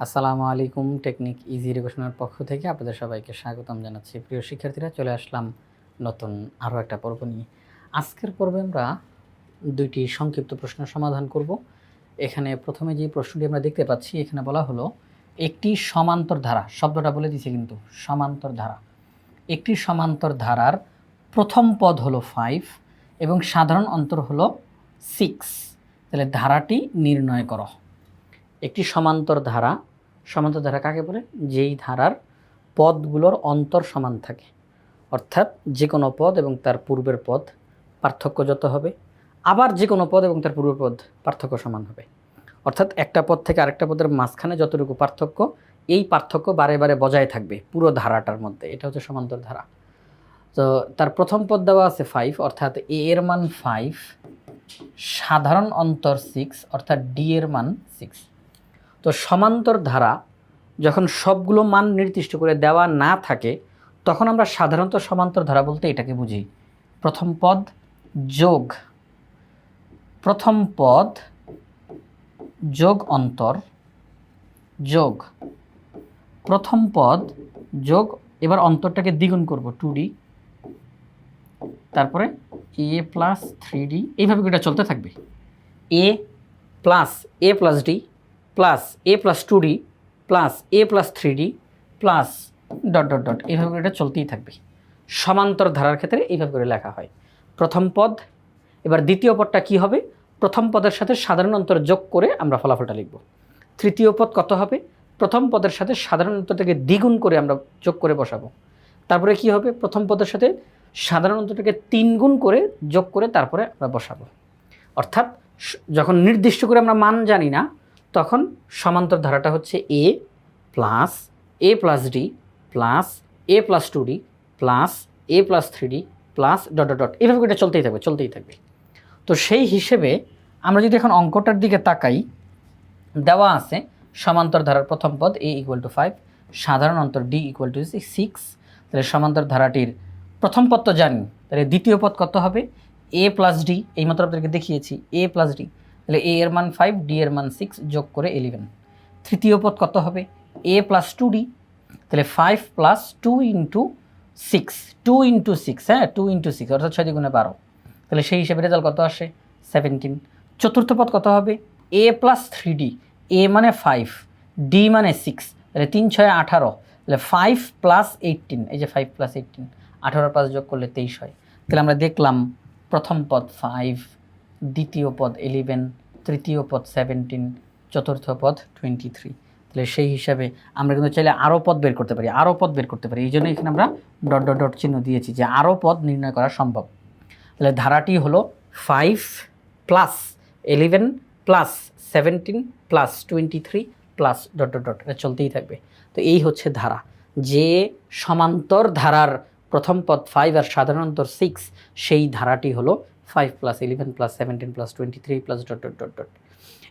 আসসালামু আলাইকুম। Technique easy এডুকেশনের পক্ষ থেকে আপনাদের সবাইকে স্বাগতম জানাচ্ছি। প্রিয় শিক্ষার্থীরা, চলে আসলাম নতুন আরও একটা পর্ব নিয়ে। আজকের পর্বে আমরা দুইটি সংক্ষিপ্ত প্রশ্নের সমাধান করব। এখানে প্রথমে যে প্রশ্নটি আমরা দেখতে পাচ্ছি, এখানে বলা হলো একটি সমান্তর ধারা, শব্দটা বলে দিয়েছে কিন্তু সমান্তর ধারা, একটি সমান্তর ধারার প্রথম পদ হলো 5 এবং সাধারণ অন্তর হলো 6। তাহলে ধারাটি নির্ণয় করো। একটি সমান্তর ধারা কাকে বলে? যেই ধারার পদগুলোর অন্তর সমান থাকে, অর্থাৎ যে কোনো পদ এবং তার পূর্বের পদ পার্থক্য যত হবে, আবার যে কোনো পদ এবং তার পূর্বের পদ পার্থক্য সমান হবে। অর্থাৎ একটা পদ থেকে আরেকটা পদের মাঝখানে যতটুকু পার্থক্য, এই পার্থক্য বারে বারে বজায় থাকবে পুরো ধারাটার মধ্যে। এটা হচ্ছে সমান্তর ধারা। তো তার প্রথম পদ দেওয়া আছে 5, অর্থাৎ এ এর মান 5, সাধারণ অন্তর 6, অর্থাৎ ডি এর মান 6। তো সমান্তর ধারা যখন সবগুলো মান নির্দিষ্ট করে দেওয়া না থাকে, তখন আমরা সাধারণত সমান্তর ধারা বলতে এটাকে বুঝি প্রথম পদ যোগ অন্তর যোগ প্রথম পদ যোগ, এবার অন্তরটাকে দ্বিগুণ করব 2d, তারপরে a প্লাস 3d, এইভাবে এটা চলতে থাকবে। a plus d plus a plus 2d plus a plus 3d plus ... এইভাবে এটা চলতেই থাকবে। সমান্তর ধারার ক্ষেত্রে এইভাবে করে লেখা হয় প্রথম পদ। এবার দ্বিতীয় পদটা কি হবে? প্রথম পদের সাথে সাধারণ অন্তর যোগ করে আমরা ফলাফলটা লিখব। তৃতীয় পদ কত হবে? প্রথম পদের সাথে সাধারণ অন্তরটাকে দ্বিগুণ করে আমরা যোগ করে বসাবো। তারপরে কি হবে? প্রথম পদের সাথে সাধারণ অন্তরটাকে 3 গুণ করে যোগ করে তারপরে আমরা বসাবো। অর্থাৎ যখন নির্দিষ্ট করে আমরা মান জানি না, তখন সমান্তর ধারাটা হচ্ছে a plus d plus a plus 2d plus a plus 3d plus ... এইভাবে এটা চলতেই থাকবে। তো সেই হিসেবে আমরা যদি এখন অঙ্কটার দিকে তাকাই, দেওয়া আছে সমান্তর ধারার প্রথম পদ a = 5, সাধারণ অন্তর d = 6। তাহলে সমান্তর ধারাটির প্রথম পদ তো জানি, তাহলে দ্বিতীয় পদ কত হবে? a প্লাস d, এইমাত্র আপনাদেরকে দেখিয়েছি a প্লাস d, তাহলে a এর মান 5, d এর মান 6, যোগ করে 11। তৃতীয় পদ কত হবে? a প্লাস 2d, তাহলে 5 প্লাস 2 ইন্টু 6, 2 ইন্টু 6, হ্যাঁ 2 ইন্টু 6 অর্থাৎ 6 × 12। তাহলে সেই হিসেবে রেজাল্ট কত আসে? 17। চতুর্থ পদ কত হবে? a প্লাস 3d, a মানে 5, d মানে 6, তাহলে 3 6 18, তাহলে 5 প্লাস 18, এই যে 5 প্লাস 18, 18 পাঁচ যোগ করলে 23 হয়। তাহলে আমরা দেখলাম প্রথম পদ 5, দ্বিতীয় পদ 11, তৃতীয় পদ 17, চতুর্থ পদ 23। তাহলে সেই হিসাবে আমরা কিন্তু চাইলে আরও পদ বের করতে পারি, এই জন্য এখানে আমরা ... চিহ্ন দিয়েছি যে আরও পদ নির্ণয় করা সম্ভব। তাহলে ধারাটি হলো 5 প্লাস 11 প্লাস 17 প্লাস 23 প্লাস ... এটা চলতেই থাকবে। তো এই হচ্ছে ধারা, যে সমান্তর ধারার প্রথম পদ 5 আর সাধারণ অন্তর 6, সেই ধারাটি হলো 5 প্লাস 11 প্লাস 17 প্লাস 23 প্লাস ...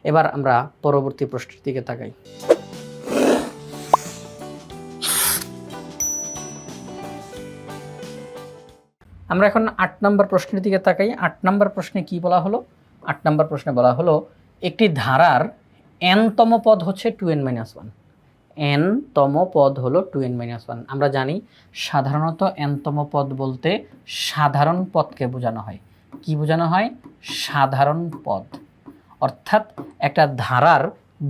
এবার আমরা পরবর্তী প্রশ্নের দিকে তাকাই। আমরা এখন 8 নম্বর প্রশ্নের দিকে তাকাই। 8 নম্বর প্রশ্নে কি বলা হলো? 8 নম্বর প্রশ্নে বলা হলো একটি ধারার n-তম পদ হচ্ছে 2n-1। n-তম পদ হলো 2n-1। আমরা জানি সাধারণত n-তম পদ বলতে সাধারণ পদকে বোঝানো হয়। কি বোঝানো হয়? সাধারণ পদ। অর্থাৎ একটা ধারার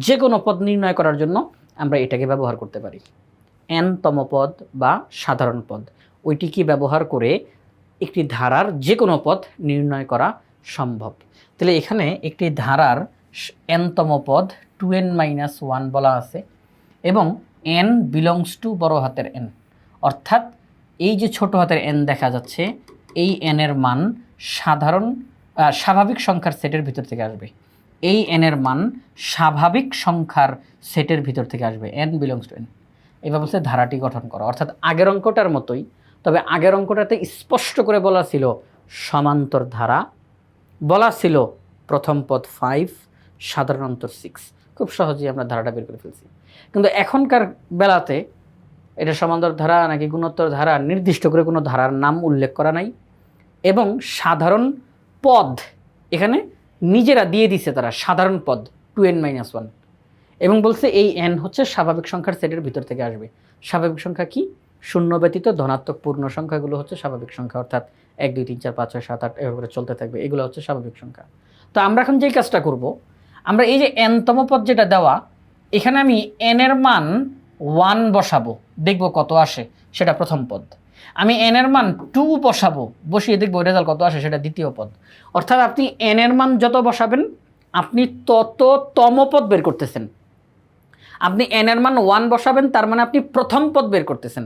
যে কোনো পদ নির্ণয় করার জন্য আমরা এটাকে ব্যবহার করতে পারি। n-তম পদ বা সাধারণ পদ, ওইটিকে ব্যবহার করে একটি ধারার যে কোনো পদ নির্ণয় করা সম্ভব। তাহলে এখানে একটি ধারার n-তম পদ 2n-1 বলা আছে এবং n বিলংস টু বড় হাতের n, অর্থাৎ এই যে ছোট হাতের n দেখা যাচ্ছে, এই n এর মান স্বাভাবিক সংখ্যার সেটের ভিতর থেকে আসবে। এই n এর মান স্বাভাবিক সংখ্যার সেটের ভিতর থেকে আসবে, n বিলংস টু n। এবার বলছে ধারাটি গঠন করো, অর্থাৎ আগের অঙ্কটার মতোই, তবে আগের অঙ্কটাতে স্পষ্ট করে বলা ছিল সমান্তর ধারা, বলা ছিল প্রথম পদ 5, সাধারণ অন্তর 6। খুব সহজেই আমরা ধারাটা বের করে ফেলছি। কিন্তু এখনকার বেলাতে এটা সমান্তর ধারা নাকি গুণোত্তর ধারা, নির্দিষ্ট করে কোনো ধারার নাম উল্লেখ করা নাই এবং সাধারণ পদ এখানে নিজেরা দিয়ে দিছে তারা, সাধারণ পদ 2n-1। এবং বলছে এই n হচ্ছে স্বাভাবিক সংখ্যার সেটের ভিতর থেকে আসবে। স্বাভাবিক সংখ্যা কি? শূন্য ব্যতীত ধনাত্মক পূর্ণ সংখ্যাগুলো হচ্ছে স্বাভাবিক সংখ্যা, অর্থাৎ 1 2 3 4 5 6 7 8 এভাবে চলতে থাকবে, এগুলো হচ্ছে স্বাভাবিক সংখ্যা। তো আমরা এখন যেই কাজটা করব, আমরা এই যে n তম পদ যেটা দেওয়া, এখানে আমি n এর মান 1 বসাবো, দেখব কত আসে, সেটা প্রথম পদ। আমি n এর মান 2 বসাবো, বসিয়ে দেখব রেজাল্ট কত আসে, সেটা দ্বিতীয় পদ। অর্থাৎ আপনি n এর মান যত বসাবেন আপনি তততম পদ বের করতেছেন। আপনি n এর মান 1 বসাবেন, তার মানে আপনি প্রথম পদ বের করতেছেন।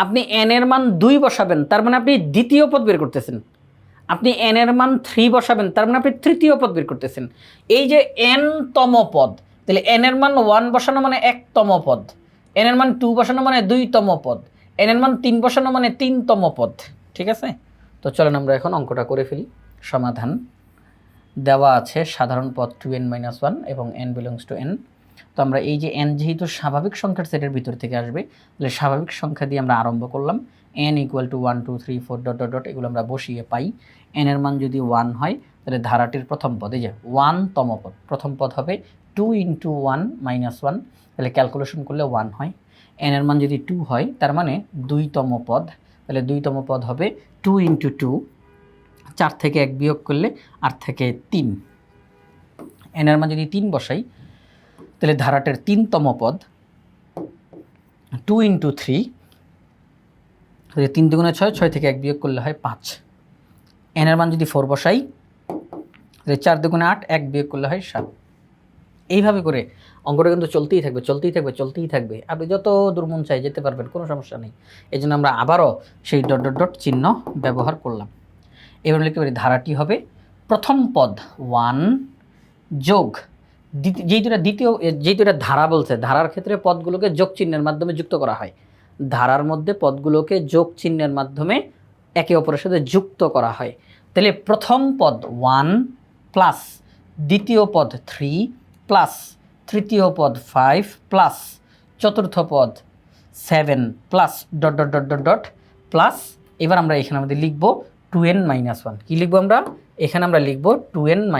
আপনি n এর মান 2 বসাবেন, তার মানে আপনি দ্বিতীয় পদ বের করতেছেন। আপনি n এর মান 3 বসাবেন, তার মানে আপনি তৃতীয় পদ বের করতেছেন। এই যে n তম পদ, তাহলে n এর মান 1 বসানো মানে 1তম পদ, n এর মান 2 বসানো মানে 2তম পদ, n এর মান 3 বসানো মানে 3তম পদ। ঠিক আছে? তো চলেন আমরা এখন অঙ্কটা করে ফেলি। সমাধান দেওয়া আছে সাধারণ পদ 2n - 1 এবং n বিলংস টু n। তো আমরা এই যে n যেহেতু স্বাভাবিক সংখ্যার সেটের ভিতর থেকে আসবে, তাহলে স্বাভাবিক সংখ্যা দিয়ে আমরা আরম্ভ করলাম। n = 1 2 3 4 ডট ডট ডট, এগুলো আমরা বসিয়ে পাই। n এর মান যদি 1 হয় তাহলে ধারাটির প্রথম পদ, এই যে 1তম পদ, প্রথম পদ হবে 2 × 1 - 1, তাহলে ক্যালকুলেশন করলে 1 হয়। n এর মান যদি 2 হয় তার মানে 2তম পদ, তাহলে 2তম পদ হবে 2 × 2, 4 থেকে 1 বিয়োগ করলে 8 থেকে 3। n এর মান যদি 3 বসাই তাহলে ধারাটির 3তম পদ 2 × 3, তাহলে 3 × 6, 6 থেকে 1 বিয়োগ করলে হয় 5। n এর মান যদি 4 বসাই তাহলে 4 × 8, 1 বিয়োগ করলে হয় 7। এইভাবে করে অঙ্কটা কিন্তু চলতেই থাকবে চলতেই থাকবে চলতেই থাকবে, আপনি যত দূর মন চাই যেতে পারবেন, কোনো সমস্যা নেই। এই জন্য আমরা আবারও সেই ডট ডট ডট চিহ্ন ব্যবহার করলাম। এবার লিখতে পারি ধারাটি হবে প্রথম পদ 1 যোগ যেই দুটা ধারা বলছে, ধারার ক্ষেত্রে পদগুলোকে যোগ চিহ্নের মাধ্যমে যুক্ত করা হয়। ধারার মধ্যে পদগুলোকে যোগ চিহ্নের মাধ্যমে একে অপরের সাথে যুক্ত করা হয়। তাহলে প্রথম পদ 1 প্লাস দ্বিতীয় পদ 3 প্লাস তৃতীয় পদ 5 প্লাস চতুর্থ পদ 7 plus dot dot dot dot dot plus, এবার আমরা এখানে আমাদের লিখব 2n - 1। কী লিখবো আমরা? এখানে আমরা লিখব 2n -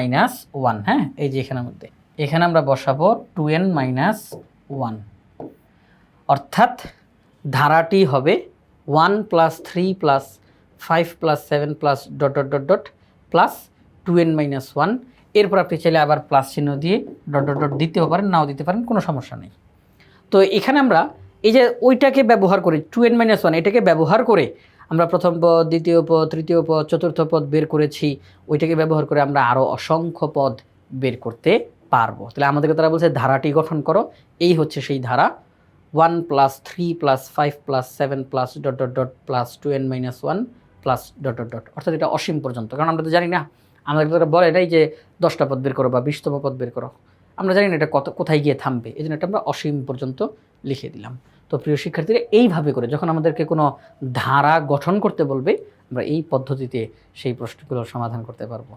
1। হ্যাঁ, এই যে এখানে আমরা বসাবো 2n - 1, অর্থাৎ ধারাটি হবে 1 + 3 + 5 + 7 plus dot dot dot dot plus 2n - 1। এরপর আপনি চাইলে আবার প্লাস চিহ্ন দিয়ে ডট ডট ডট দিতেও পারেন, নাও দিতে পারেন, কোনো সমস্যা নেই। তো এখানে আমরা এই যে ওইটাকে ব্যবহার করি 2n - 1, এটাকে ব্যবহার করে আমরা প্রথম পদ, দ্বিতীয় পদ, তৃতীয় পদ, চতুর্থ পদ বের করেছি। ওইটাকে ব্যবহার করে আমরা আরও অসংখ্য পদ বের করতে পারবো। তাহলে আমাদেরকে তারা বলছে ধারাটি গঠন করো। এই হচ্ছে সেই ধারা 1 + 3 + 5 + 7 plus dot dot dot plus 2n - 1 plus dot dot dot, অর্থাৎ এটা অসীম পর্যন্ত। কারণ আমরা তো জানি না, আমাদের তারা বলে এটাই যে 10টা পদ বের করো বা 20তম পদ বের করো, আমরা জানি না এটা কোথায় গিয়ে থামবে। এই জন্য এটা আমরা অসীম পর্যন্ত লিখে দিলাম। তো প্রিয় শিক্ষার্থীরা, এইভাবে করে যখন আমাদেরকে কোনো ধারা গঠন করতে বলবে, আমরা এই পদ্ধতিতে সেই প্রশ্নগুলোর সমাধান করতে পারবো।